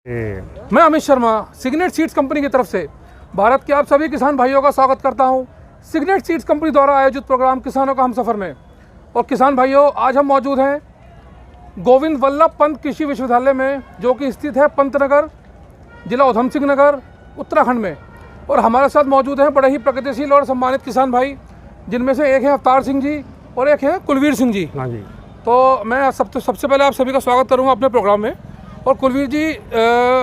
मैं Amit Sharma Signet Seeds company की तरफ से भारत के आप सभी किसान भाइयों का स्वागत करता हूं सिग्नेट सीड्स कंपनी द्वारा आयोजित प्रोग्राम किसानों का हमसफर में। और किसान भाइयों, आज हम मौजूद हैं गोविंद वल्लभ पंत कृषि विश्वविद्यालय में, जो कि स्थित है पंतनगर, जिला उधम सिंह नगर, उत्तराखंड में। और हमारे साथ मौजूद हैं बड़े ही प्रगतिशील और सम्मानित किसान भाई, जिनमें से एक है अवतार सिंह जी और एक है कुलवीर सिंह जी। हाँ जी। तो मैं सबसे पहले आप सभी का स्वागत करूँगा अपने प्रोग्राम में। और कुलवीर जी,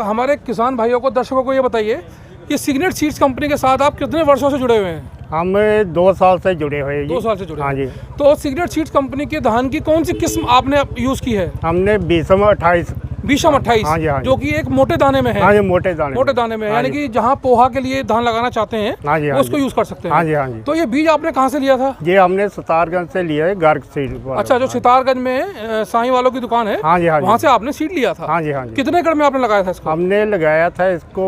हमारे किसान भाइयों को, दर्शकों को ये बताइए कि सिग्नेट सीड्स कंपनी के साथ आप कितने वर्षों से जुड़े हुए हैं? हम 2 साल से जुड़े हुए हैं। 2 साल से जुड़े। हाँ जी। तो सिग्नेट सीड्स कंपनी के धान की कौन सी किस्म आपने यूज़ की है? हमने 2028। 2028। हाँ जी, हाँ जी। जो कि एक मोटे दाने में है। हाँ जी, मोटे दाने में, यानी कि जहाँ पोहा के लिए धान लगाना चाहते हैं, हाँ जी, वो उसको यूज़ कर सकते हैं। हाँ जी, हाँ जी। तो ये बीज आपने कहाँ से लिया था? ये हमने सितारगंज से लिया है, गर्ग सीड। अच्छा, जो सितारगंज में साईं वालों की दुकान है, हाँ जी, हाँ जी। वहाँ से आपने सीड लिया था? हाँ जी, हाँ जी। कितने एकड़ में आपने लगाया था इसको? हमने लगाया था इसको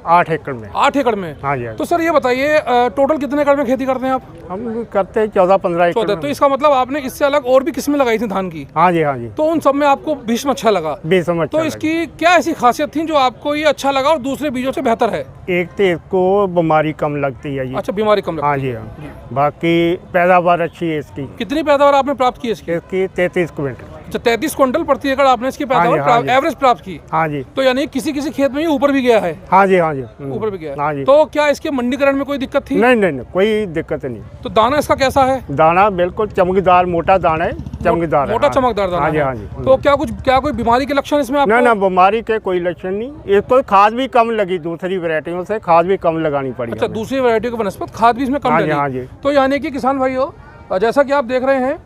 8 एकड़ में। 8 एकड़ में? हाँ जी। तो सर ये बताइए, टोटल कितने एकड़ में खेती करते हैं आप? हम करते हैं 14-15 एकड़। 14। तो इसका मतलब आपने इससे अलग और भी किस्में लगाई थी धान की? हाँ जी, हाँ जी। तो उन सब में आपको भीष्म अच्छा लगा? भीष्म अच्छा। तो इसकी क्या ऐसी खासियत थी जो आपको ये अच्छा लगा और दूसरे बीजों से बेहतर है? एक तो इसको बीमारी कम लगती है जी। अच्छा, बीमारी कम लगती है। हाँ जी, हाँ। बाकी पैदावार अच्छी है इसकी। कितनी पैदावार आपने प्राप्त की इसकी? 33 क्विंटल। अच्छा, 33 क्विंटल प्रति एकड़ आपने इसकी पैदावार एवरेज प्राप्त की? हाँ जी। तो यानी किसी खेत में ये ऊपर भी गया है? हाँ जी, हाँ जी। ऊपर भी गया है। हाँ जी। तो क्या इसके मंडीकरण में कोई दिक्कत थी? नहीं, कोई दिक्कत नहीं। तो दाना इसका कैसा है? दाना बिल्कुल चमकदार, मोटा दाना है, चमकदार है। मोटा चमकदार दाना हाँ जी, है। हाँ जी। तो क्या कोई बीमारी के लक्षण इसमें आपको? ना, बीमारी के कोई लक्षण नहीं। इसको खाद भी कम लगी, दूसरी वैरायटियों से खाद भी कम लगानी पड़ी। अच्छा, दूसरी वैरायटी की बनस्पत खाद भी इसमें कम लगी। हाँ जी। तो यानी कि किसान भाइयों, जैसा कि आप देख रहे हैं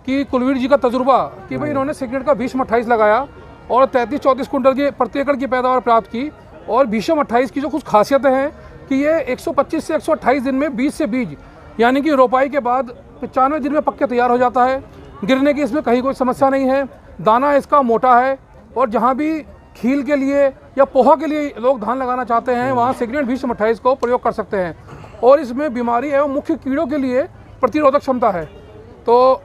कि कुलवीर जी का तजुर्बा कि भाई इन्होंने सिग्नेट का भीष्म 28 लगाया और 33-34 कुंटल की प्रति एकड़ की पैदावार प्राप्त की। और भीष्म 28 की जो कुछ खासियतें हैं कि ये 125 से 128 दिन में बीज से बीज, यानी कि रोपाई के बाद 95 दिन में पक्के तैयार हो जाता है। गिरने की इसमें कहीं कोई समस्या नहीं है। दाना इसका मोटा है और जहाँ भी खील के लिए या पोहा के लिए लोग धान लगाना चाहते हैं, वहाँ सिग्नेट भीष्म 28 को प्रयोग कर सकते हैं। और इसमें बीमारी एवं मुख्य कीड़ों के लिए प्रतिरोधक क्षमता है। तो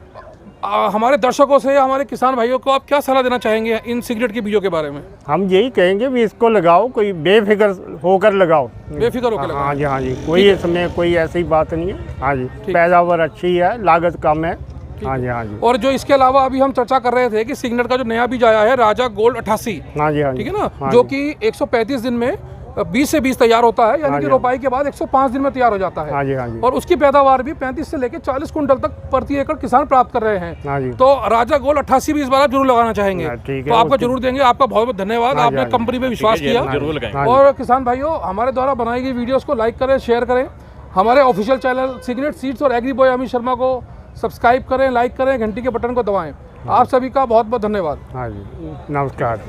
हमारे दर्शकों से या हमारे किसान भाइयों को आप क्या सलाह देना चाहेंगे इन सिगरेट के बीजों के बारे में? हम यही कहेंगे भी इसको लगाओ, कोई बेफिक्र होकर लगाओ। बेफिक्र होकर लगाओ। हाँ जी, हाँ जी। कोई इसमें कोई ऐसी बात नहीं है। हाँ जी, पैदावार अच्छी है, लागत कम है। हाँ जी, हाँ जी। और जो इसके अलावा अभी हम चर्चा कर रहे थे कि सिग्नेट का जो नया बीज आया है, राजा गोल्ड 88। हाँ जी, हाँ जी। ठीक है ना, जो कि 135 दिन में 20 से 20 तैयार होता है, यानी कि रोपाई के बाद 105 दिन में तैयार हो जाता है। हाँ जी, हाँ जी। और उसकी पैदावार भी 35 से लेकर 40 कुंटल तक प्रति एकड़ किसान प्राप्त कर रहे हैं। हाँ जी। तो राजा गोल्ड 88 भी इस बार आप जरूर लगाना चाहेंगे? ठीक है, तो आपको जरूर देंगे। आपका बहुत बहुत धन्यवाद, आपने कंपनी पे विश्वास किया। और किसान भाइयों, हमारे द्वारा बनाई गई वीडियोस को लाइक करें, शेयर करें। हमारे ऑफिशियल चैनल सिग्नेट सीड्स और एग्री बॉय अमित शर्मा को सब्सक्राइब करें, लाइक करें, घंटी के बटन को दबाएं। आप सभी का बहुत बहुत धन्यवाद। हाँ जी, नमस्कार।